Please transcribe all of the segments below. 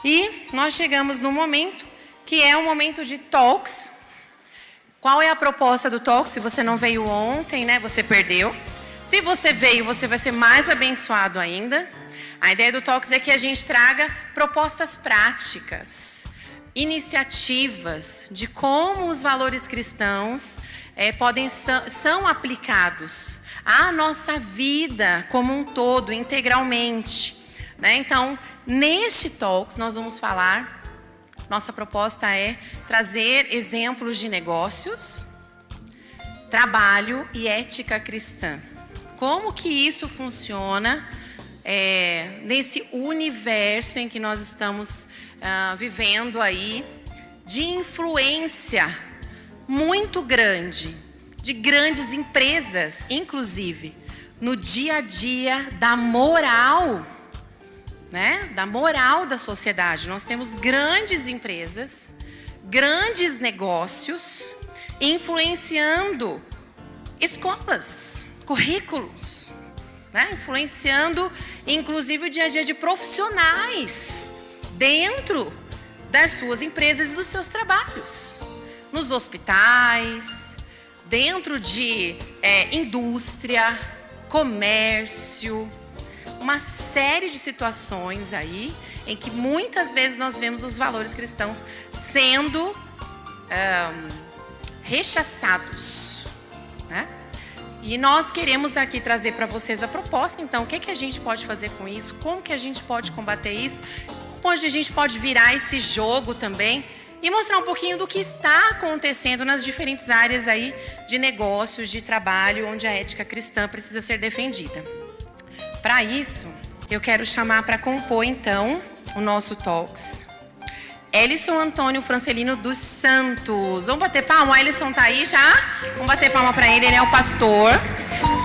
E nós chegamos no momento que é o momento de talks. Qual é a proposta do talk? Se você não veio ontem, né, você perdeu. Se você veio, você vai ser mais abençoado ainda. A ideia do Talks é que a gente traga propostas práticas, iniciativas de como os valores cristãos são aplicados à nossa vida como um todo, integralmente, né? Então, neste Talks nós vamos falar, nossa proposta é trazer exemplos de negócios, trabalho e ética cristã. Como que isso funciona nesse universo em que nós estamos vivendo aí, de influência muito grande, de grandes empresas, inclusive, no dia a dia da moral, né? Da moral da sociedade. Nós temos grandes empresas, grandes negócios, influenciando escolas, currículos, né? Influenciando inclusive o dia a dia de profissionais dentro das suas empresas e dos seus trabalhos, nos hospitais, dentro de indústria, comércio, uma série de situações aí em que muitas vezes nós vemos os valores cristãos sendo rechaçados, né? E nós queremos aqui trazer para vocês a proposta, então, o que a gente pode fazer com isso, como que a gente pode combater isso, onde a gente pode virar esse jogo também e mostrar um pouquinho do que está acontecendo nas diferentes áreas aí de negócios, de trabalho, onde a ética cristã precisa ser defendida. Para isso, eu quero chamar para compor, então, o nosso Talks, Elisson Antônio Francelino dos Santos. Vamos bater palma? O Elisson tá aí já? Vamos bater palma para ele. Ele é o pastor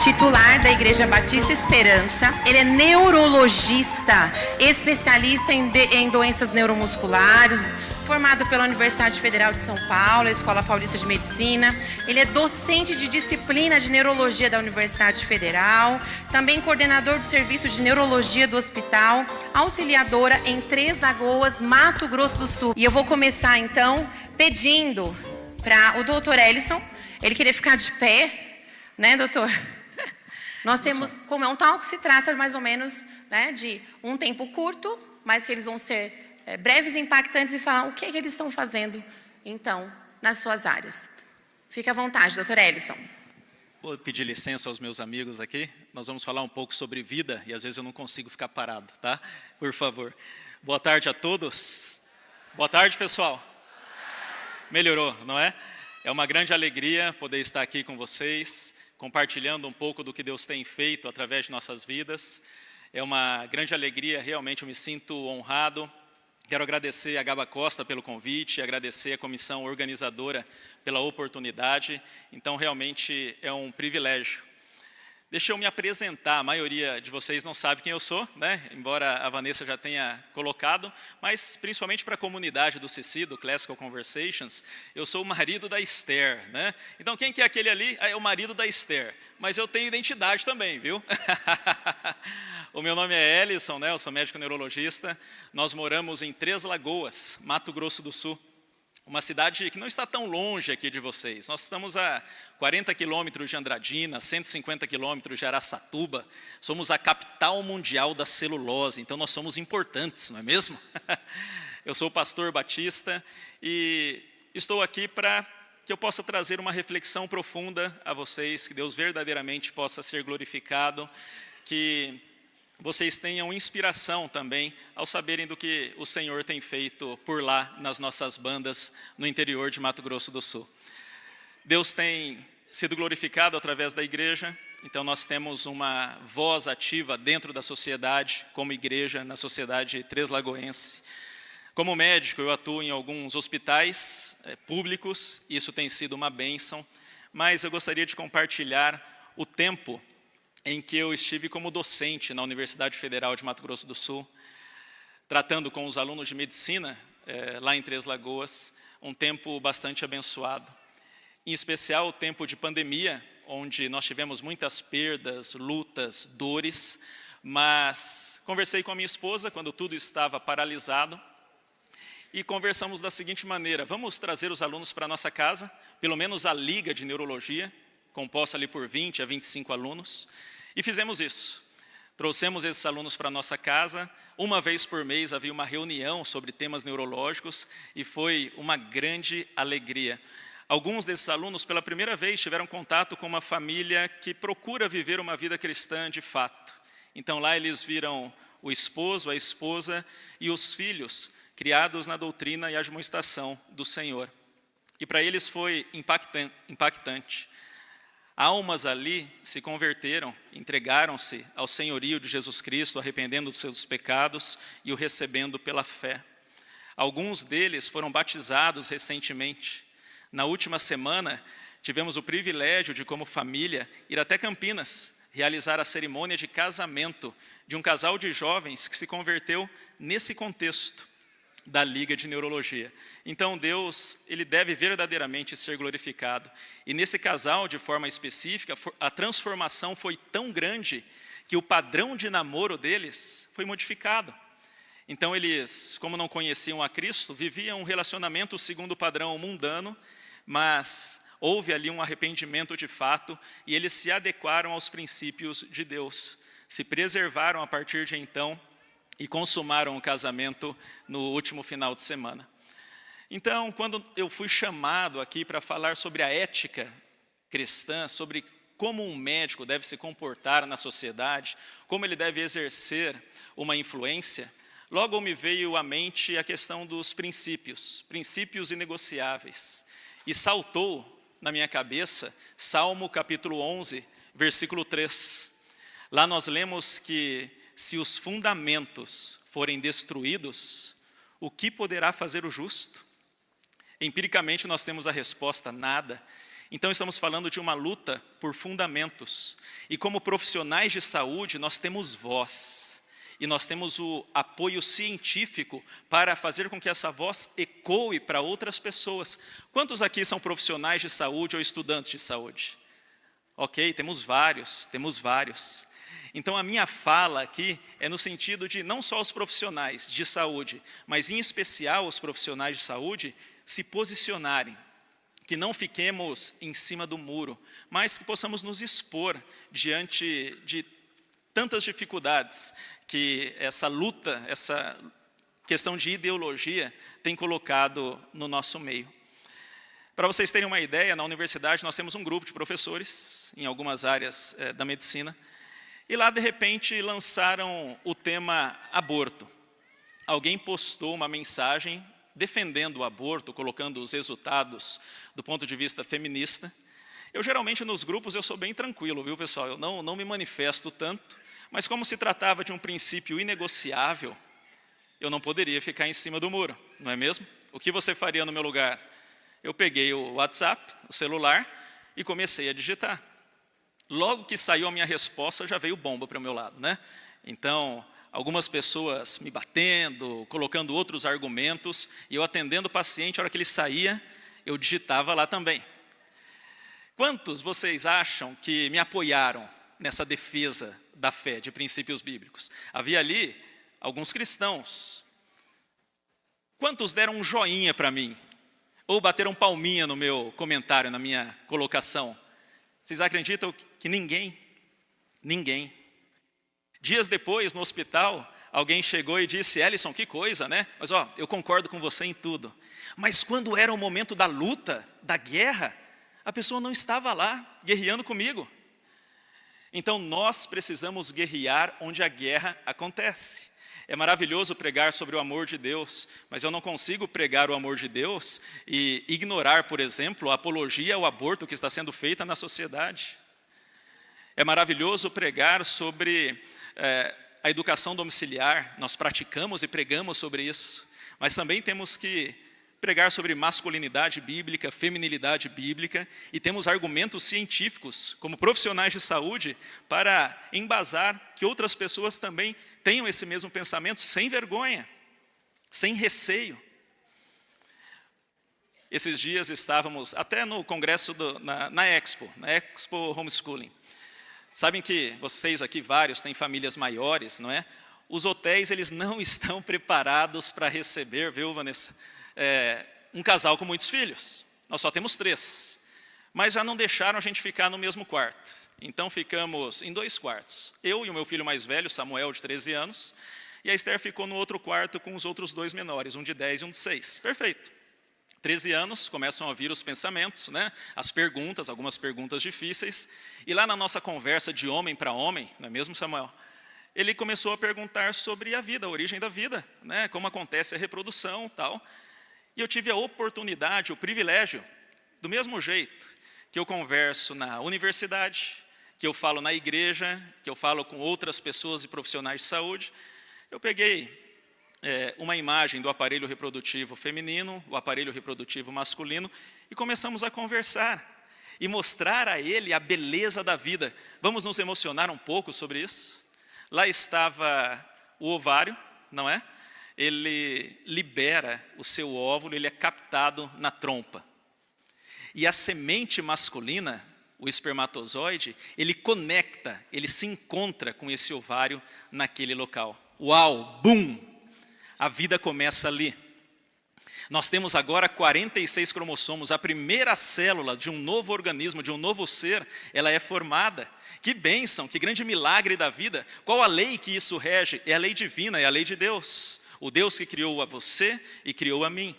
titular da Igreja Batista Esperança. Ele é neurologista, especialista em doenças neuromusculares, formado pela Universidade Federal de São Paulo, Escola Paulista de Medicina. Ele é docente de disciplina de neurologia da Universidade Federal, também coordenador do serviço de neurologia do hospital, auxiliadora em Três Lagoas, Mato Grosso do Sul. E eu vou começar então pedindo para o doutor Elisson, ele queria ficar de pé, né, doutor? Nós temos, como é um talk, se trata mais ou menos, né, de um tempo curto, mas que eles vão ser breves e impactantes e falar o que eles estão fazendo, então, nas suas áreas. Fique à vontade, doutor Elisson. Vou pedir licença aos meus amigos aqui. Nós vamos falar um pouco sobre vida e às vezes eu não consigo ficar parado, tá? Por favor. Boa tarde a todos. Boa tarde, pessoal. Melhorou, não é? É uma grande alegria poder estar aqui com vocês, compartilhando um pouco do que Deus tem feito através de nossas vidas. É uma grande alegria, realmente eu me sinto honrado. Quero agradecer a Gaba Costa pelo convite, agradecer a comissão organizadora pela oportunidade. Então, realmente é um privilégio. Deixa eu me apresentar, a maioria de vocês não sabe quem eu sou, né? Embora a Vanessa já tenha colocado, mas principalmente para a comunidade do CC, do Classical Conversations, eu sou o marido da Esther, né? Então, quem que é aquele ali? É o marido da Esther, mas eu tenho identidade também, viu? O meu nome é Elisson, né? Eu sou médico neurologista. Nós moramos em Três Lagoas, Mato Grosso do Sul. Uma cidade que não está tão longe aqui de vocês. Nós estamos a 40 quilômetros de Andradina, 150 quilômetros de Araçatuba. Somos a capital mundial da celulose, então nós somos importantes, não é mesmo? Eu sou o pastor Batista e estou aqui para que eu possa trazer uma reflexão profunda a vocês, que Deus verdadeiramente possa ser glorificado, que vocês tenham inspiração também ao saberem do que o Senhor tem feito por lá nas nossas bandas no interior de Mato Grosso do Sul. Deus tem sido glorificado através da igreja, então nós temos uma voz ativa dentro da sociedade, como igreja, na sociedade treslagoense. Como médico, eu atuo em alguns hospitais públicos, isso tem sido uma bênção, mas eu gostaria de compartilhar o tempo em que eu estive como docente na Universidade Federal de Mato Grosso do Sul, tratando com os alunos de medicina, lá em Três Lagoas, um tempo bastante abençoado. Em especial o tempo de pandemia, onde nós tivemos muitas perdas, lutas, dores, mas conversei com a minha esposa quando tudo estava paralisado, e conversamos da seguinte maneira: vamos trazer os alunos para a nossa casa, pelo menos a Liga de Neurologia, composta ali por 20 a 25 alunos, e fizemos isso. Trouxemos esses alunos para a nossa casa, uma vez por mês havia uma reunião sobre temas neurológicos e foi uma grande alegria. Alguns desses alunos, pela primeira vez, tiveram contato com uma família que procura viver uma vida cristã de fato. Então lá eles viram o esposo, a esposa e os filhos criados na doutrina e admoestação do Senhor. E para eles foi impactante. Almas ali se converteram, entregaram-se ao senhorio de Jesus Cristo, arrependendo dos seus pecados e o recebendo pela fé. Alguns deles foram batizados recentemente. Na última semana, tivemos o privilégio de, como família, ir até Campinas, realizar a cerimônia de casamento de um casal de jovens que se converteu nesse contexto da Liga de Neurologia. Então Deus, Ele deve verdadeiramente ser glorificado. E nesse casal, de forma específica, a transformação foi tão grande que o padrão de namoro deles foi modificado. Então eles, como não conheciam a Cristo, viviam um relacionamento segundo o padrão mundano, mas houve ali um arrependimento de fato e eles se adequaram aos princípios de Deus. Se preservaram a partir de então e consumaram o casamento no último final de semana. Então, quando eu fui chamado aqui para falar sobre a ética cristã, sobre como um médico deve se comportar na sociedade, como ele deve exercer uma influência, logo me veio à mente a questão dos princípios inegociáveis. E saltou na minha cabeça Salmo capítulo 11, versículo 3. Lá nós lemos que se os fundamentos forem destruídos, o que poderá fazer o justo? Empiricamente nós temos a resposta: nada. Então estamos falando de uma luta por fundamentos. E como profissionais de saúde, nós temos voz. E nós temos o apoio científico para fazer com que essa voz ecoe para outras pessoas. Quantos aqui são profissionais de saúde ou estudantes de saúde? Ok, temos vários. Então a minha fala aqui é no sentido de não só os profissionais de saúde, mas em especial os profissionais de saúde se posicionarem, que não fiquemos em cima do muro, mas que possamos nos expor diante de tantas dificuldades que essa luta, essa questão de ideologia tem colocado no nosso meio. Para vocês terem uma ideia, na universidade nós temos um grupo de professores em algumas áreas da medicina, e lá, de repente, lançaram o tema aborto. Alguém postou uma mensagem defendendo o aborto, colocando os resultados do ponto de vista feminista. Eu, geralmente, nos grupos, eu sou bem tranquilo, viu, pessoal? Eu não me manifesto tanto, mas como se tratava de um princípio inegociável, eu não poderia ficar em cima do muro, não é mesmo? O que você faria no meu lugar? Eu peguei o WhatsApp, o celular, e comecei a digitar. Logo que saiu a minha resposta, já veio bomba para o meu lado, né? Então, algumas pessoas me batendo, colocando outros argumentos, e eu atendendo o paciente, a hora que ele saía, eu digitava lá também. Quantos vocês acham que me apoiaram nessa defesa da fé, de princípios bíblicos? Havia ali alguns cristãos. Quantos deram um joinha para mim? Ou bateram palminha no meu comentário, na minha colocação? Vocês acreditam que ninguém? Dias depois, no hospital, alguém chegou e disse: Ellison, que coisa, né? Mas eu concordo com você em tudo. Mas quando era o momento da luta, da guerra, a pessoa não estava lá, guerreando comigo. Então nós precisamos guerrear onde a guerra acontece. É maravilhoso pregar sobre o amor de Deus, mas eu não consigo pregar o amor de Deus e ignorar, por exemplo, a apologia ao aborto que está sendo feita na sociedade. É maravilhoso pregar sobre a educação domiciliar, nós praticamos e pregamos sobre isso, mas também temos que pregar sobre masculinidade bíblica, feminilidade bíblica, e temos argumentos científicos, como profissionais de saúde, para embasar que outras pessoas também tenham esse mesmo pensamento sem vergonha, sem receio. Esses dias estávamos até no congresso na Expo Homeschooling. Sabem que vocês aqui, vários, têm famílias maiores, não é? os hotéis eles não estão preparados para receber, viu, Vanessa, um casal com muitos filhos. Nós só temos 3, mas já não deixaram a gente ficar no mesmo quarto. Então ficamos em 2 quartos, eu e o meu filho mais velho, Samuel, de 13 anos, e a Esther ficou no outro quarto com os outros 2 menores, um de 10 e um de 6. Perfeito. 13 anos, começam a vir os pensamentos, né? As perguntas, algumas perguntas difíceis. E lá na nossa conversa de homem para homem, não é mesmo, Samuel? Ele começou a perguntar sobre a vida, a origem da vida, né? Como acontece a reprodução e tal. E eu tive a oportunidade, o privilégio, do mesmo jeito que eu converso na universidade, que eu falo na igreja, que eu falo com outras pessoas e profissionais de saúde, eu peguei uma imagem do aparelho reprodutivo feminino, o aparelho reprodutivo masculino, e começamos a conversar e mostrar a ele a beleza da vida. Vamos nos emocionar um pouco sobre isso? Lá estava o ovário, não é? Ele libera o seu óvulo, ele é captado na trompa. E a semente masculina, o espermatozoide, ele conecta, ele se encontra com esse ovário naquele local. Uau, bum! A vida começa ali. Nós temos agora 46 cromossomos. A primeira célula de um novo organismo, de um novo ser, ela é formada. Que bênção, que grande milagre da vida. Qual a lei que isso rege? É a lei divina, é a lei de Deus. O Deus que criou a você e criou a mim.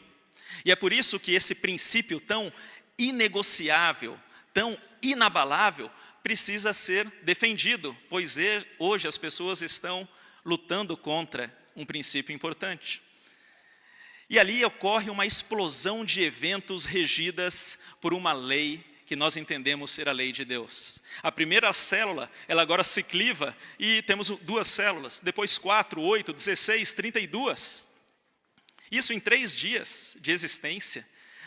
E é por isso que esse princípio tão inegociável, tão inabalável, precisa ser defendido, pois hoje as pessoas estão lutando contra um princípio importante. E ali ocorre uma explosão de eventos regidas por uma lei que nós entendemos ser a lei de Deus. A primeira célula, ela agora se cliva e temos 2 células, depois 4, 8, 16, 32. Isso em 3 dias de existência.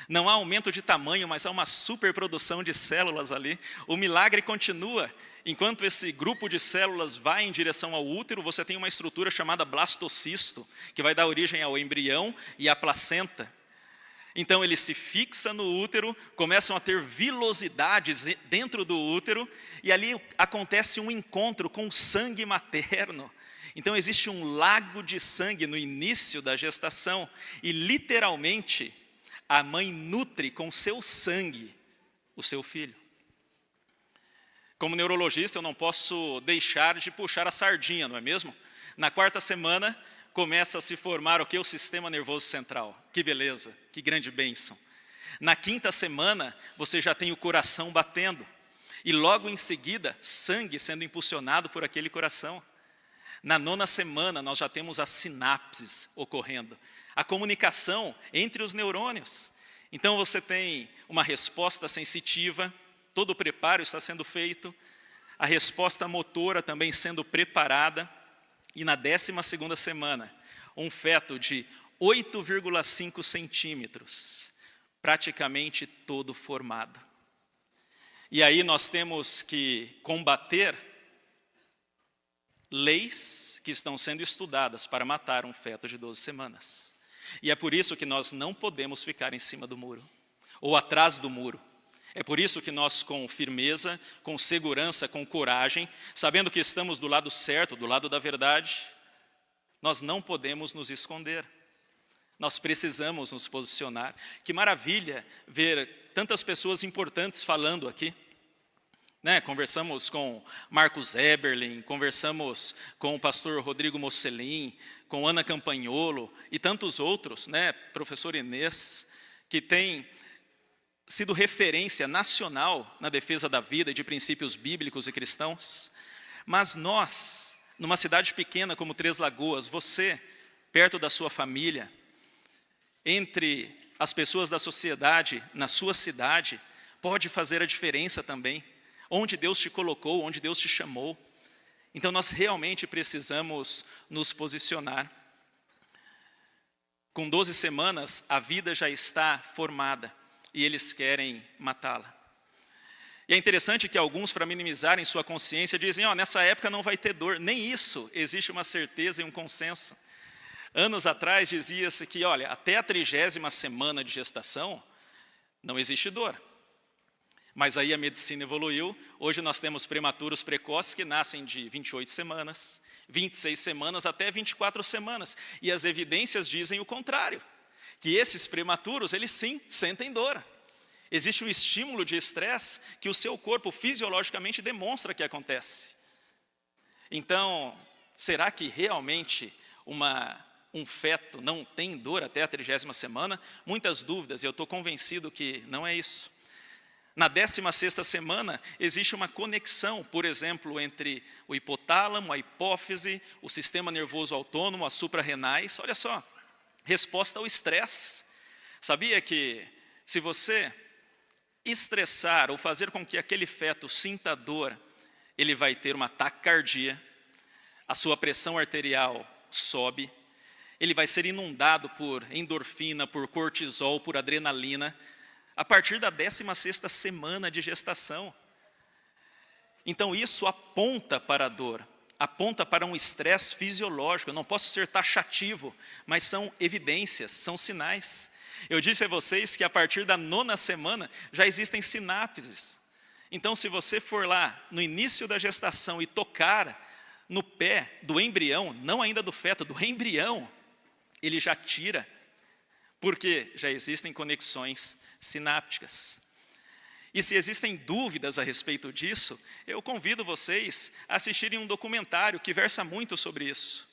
Não há aumento de tamanho, mas há uma superprodução de células ali. O milagre continua. Enquanto esse grupo de células vai em direção ao útero, você tem uma estrutura chamada blastocisto, que vai dar origem ao embrião e à placenta. Então ele se fixa no útero, começam a ter vilosidades dentro do útero, e ali acontece um encontro com o sangue materno. Então existe um lago de sangue no início da gestação, e literalmente a mãe nutre com seu sangue o seu filho. Como neurologista, eu não posso deixar de puxar a sardinha, não é mesmo? Na 4ª semana, começa a se formar o que? O sistema nervoso central. Que beleza, que grande bênção. Na 5ª semana, você já tem o coração batendo. E logo em seguida, sangue sendo impulsionado por aquele coração. Na 9ª semana, nós já temos as sinapses ocorrendo. A comunicação entre os neurônios. Então você tem uma resposta sensitiva, todo o preparo está sendo feito, a resposta motora também sendo preparada, e na 12ª semana, um feto de 8,5 centímetros, praticamente todo formado. E aí nós temos que combater leis que estão sendo estudadas para matar um feto de 12 semanas. E é por isso que nós não podemos ficar em cima do muro, ou atrás do muro. É por isso que nós, com firmeza, com segurança, com coragem, sabendo que estamos do lado certo, do lado da verdade, nós não podemos nos esconder. Nós precisamos nos posicionar. Que maravilha ver tantas pessoas importantes falando aqui. Né? Conversamos com Marcos Eberlin, conversamos com o pastor Rodrigo Mocelin, com Ana Campagnolo e tantos outros, né? Professor Inês, que tem sido referência nacional na defesa da vida e de princípios bíblicos e cristãos. Mas nós, numa cidade pequena como Três Lagoas, você, perto da sua família, entre as pessoas da sociedade, na sua cidade, pode fazer a diferença também. Onde Deus te colocou, onde Deus te chamou. Então nós realmente precisamos nos posicionar. Com 12 semanas, a vida já está formada e eles querem matá-la. E é interessante que alguns, para minimizarem sua consciência, dizem, nessa época não vai ter dor. Nem isso, existe uma certeza e um consenso. Anos atrás dizia-se que, até a 30ª semana de gestação, não existe dor. Mas aí a medicina evoluiu, hoje nós temos prematuros precoces que nascem de 28 semanas, 26 semanas até 24 semanas. E as evidências dizem o contrário, que esses prematuros, eles sim sentem dor. Existe um estímulo de estresse que o seu corpo fisiologicamente demonstra que acontece. Então, será que realmente um feto não tem dor até a 30ª semana? Muitas dúvidas, e eu estou convencido que não é isso. Na 16ª semana, existe uma conexão, por exemplo, entre o hipotálamo, a hipófise, o sistema nervoso autônomo, as suprarrenais. Olha só, resposta ao estresse. Sabia que se você estressar ou fazer com que aquele feto sinta dor, ele vai ter uma taquicardia, a sua pressão arterial sobe, ele vai ser inundado por endorfina, por cortisol, por adrenalina, a partir da 16ª semana de gestação. Então isso aponta para a dor, aponta para um estresse fisiológico. Eu não posso ser taxativo, mas são evidências, são sinais. Eu disse a vocês que a partir da 9ª semana já existem sinapses. Então se você for lá no início da gestação e tocar no pé do embrião, não ainda do feto, do embrião, ele já tira, porque já existem conexões sinápticas. E se existem dúvidas a respeito disso, eu convido vocês a assistirem um documentário que versa muito sobre isso.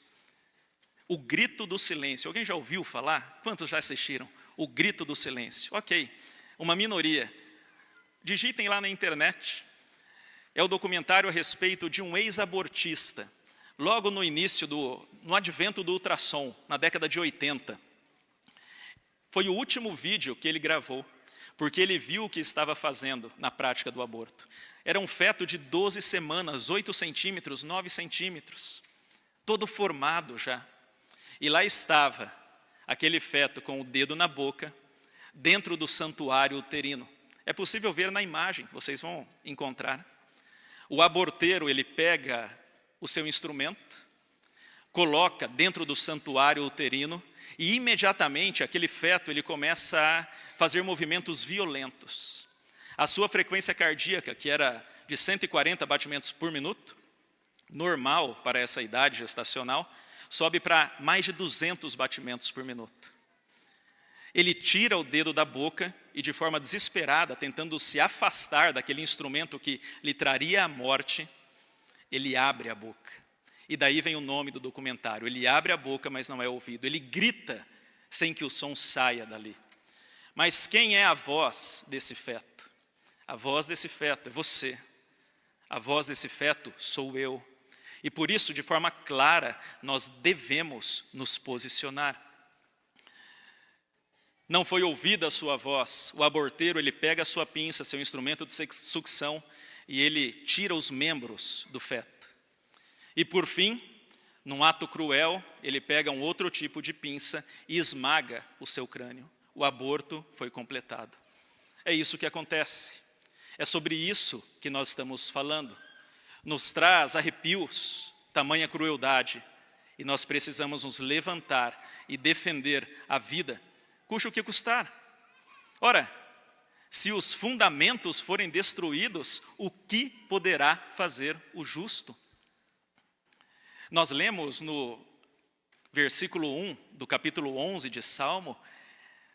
O Grito do Silêncio. Alguém já ouviu falar? Quantos já assistiram? O Grito do Silêncio. Ok, uma minoria. Digitem lá na internet. É o documentário a respeito de um ex-abortista, logo no início, no advento do ultrassom, na década de 80. Foi o último vídeo que ele gravou, porque ele viu o que estava fazendo na prática do aborto. Era um feto de 12 semanas, 8 centímetros, 9 centímetros, todo formado já. E lá estava aquele feto com o dedo na boca, dentro do santuário uterino. É possível ver na imagem, vocês vão encontrar. O aborteiro, ele pega o seu instrumento, coloca dentro do santuário uterino e imediatamente aquele feto ele começa a fazer movimentos violentos. A sua frequência cardíaca, que era de 140 batimentos por minuto, normal para essa idade gestacional, sobe para mais de 200 batimentos por minuto. Ele tira o dedo da boca e de forma desesperada, tentando se afastar daquele instrumento que lhe traria a morte, ele abre a boca. E daí vem o nome do documentário. Ele abre a boca, mas não é ouvido. Ele grita sem que o som saia dali. Mas quem é a voz desse feto? A voz desse feto é você. A voz desse feto sou eu. E por isso, de forma clara, nós devemos nos posicionar. Não foi ouvida a sua voz. O aborteiro, ele pega a sua pinça, seu instrumento de sucção, e ele tira os membros do feto. E por fim, num ato cruel, ele pega um outro tipo de pinça e esmaga o seu crânio. O aborto foi completado. É isso que acontece. É sobre isso que nós estamos falando. Nos traz arrepios, tamanha crueldade, e nós precisamos nos levantar e defender a vida, custe o que custar. Ora, se os fundamentos forem destruídos, o que poderá fazer o justo? Nós lemos no versículo 1 do capítulo 11 de Salmo,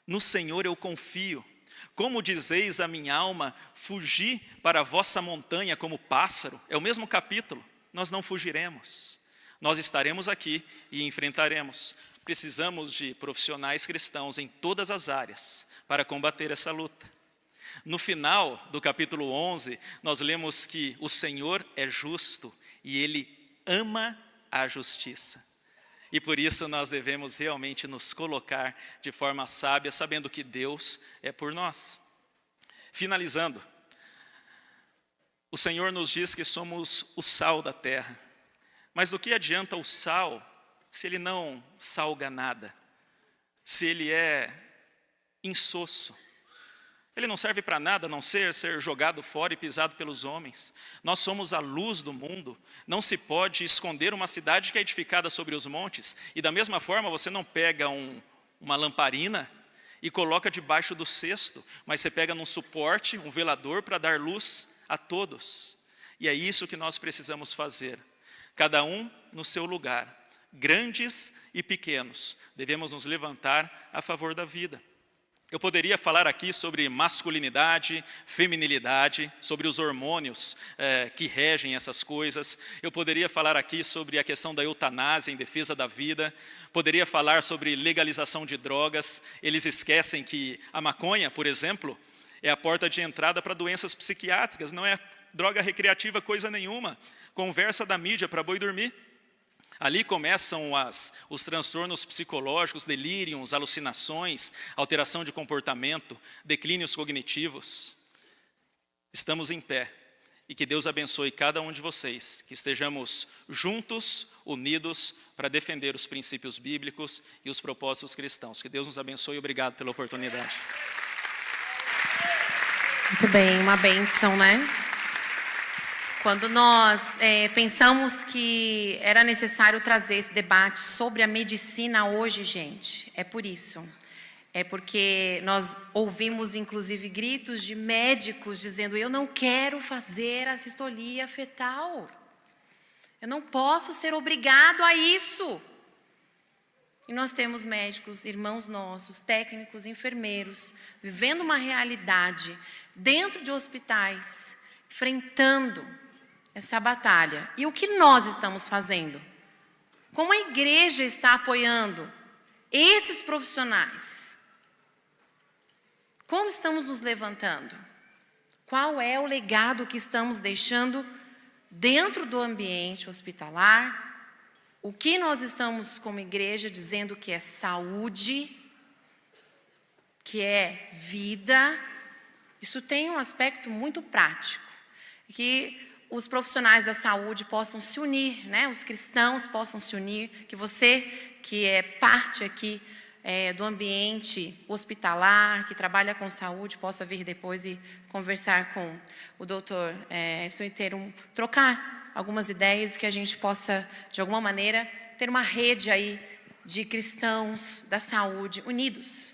no Senhor eu confio. Como dizeis a minha alma, fugi para a vossa montanha como pássaro. É o mesmo capítulo, nós não fugiremos. Nós estaremos aqui e enfrentaremos. Precisamos de profissionais cristãos em todas as áreas para combater essa luta. No final do capítulo 11, nós lemos que o Senhor é justo e Ele ama a justiça. E por isso nós devemos realmente nos colocar de forma sábia, sabendo que Deus é por nós. Finalizando, o Senhor nos diz que somos o sal da terra. Mas do que adianta o sal se ele não salga nada? Se ele é insosso? Ele não serve para nada a não ser jogado fora e pisado pelos homens. Nós somos a luz do mundo. Não se pode esconder uma cidade que é edificada sobre os montes. E da mesma forma, você não pega uma lamparina e coloca debaixo do cesto, mas você pega num suporte, um velador para dar luz a todos. E é isso que nós precisamos fazer, cada um no seu lugar, grandes e pequenos, devemos nos levantar a favor da vida. Eu poderia falar aqui sobre masculinidade, feminilidade, sobre os hormônios que regem essas coisas. Eu poderia falar aqui sobre a questão da eutanásia em defesa da vida. Poderia falar sobre legalização de drogas. Eles esquecem que a maconha, por exemplo, é a porta de entrada para doenças psiquiátricas. Não é droga recreativa coisa nenhuma. Conversa da mídia para boi dormir. Ali começam os transtornos psicológicos, delírios, alucinações, alteração de comportamento, declínios cognitivos. Estamos em pé e que Deus abençoe cada um de vocês, que estejamos juntos, unidos, para defender os princípios bíblicos e os propósitos cristãos. Que Deus nos abençoe e obrigado pela oportunidade. Muito bem, uma bênção, né? Quando nós pensamos que era necessário trazer esse debate sobre a medicina hoje, gente, é por isso. É porque nós ouvimos, inclusive, gritos de médicos dizendo: eu não quero fazer a sistolia fetal. Eu não posso ser obrigado a isso. E nós temos médicos, irmãos nossos, técnicos, enfermeiros, vivendo uma realidade dentro de hospitais, enfrentando essa batalha. E o que nós estamos fazendo? Como a igreja está apoiando esses profissionais? Como estamos nos levantando? Qual é o legado que estamos deixando dentro do ambiente hospitalar? O que nós estamos como igreja dizendo que é saúde, que é vida? Isso tem um aspecto muito prático, que os profissionais da saúde possam se unir, né? Os cristãos possam se unir, que você que é parte aqui do ambiente hospitalar, que trabalha com saúde, possa vir depois e conversar com o doutor Edson e trocar algumas ideias, que a gente possa, de alguma maneira, ter uma rede aí de cristãos da saúde unidos.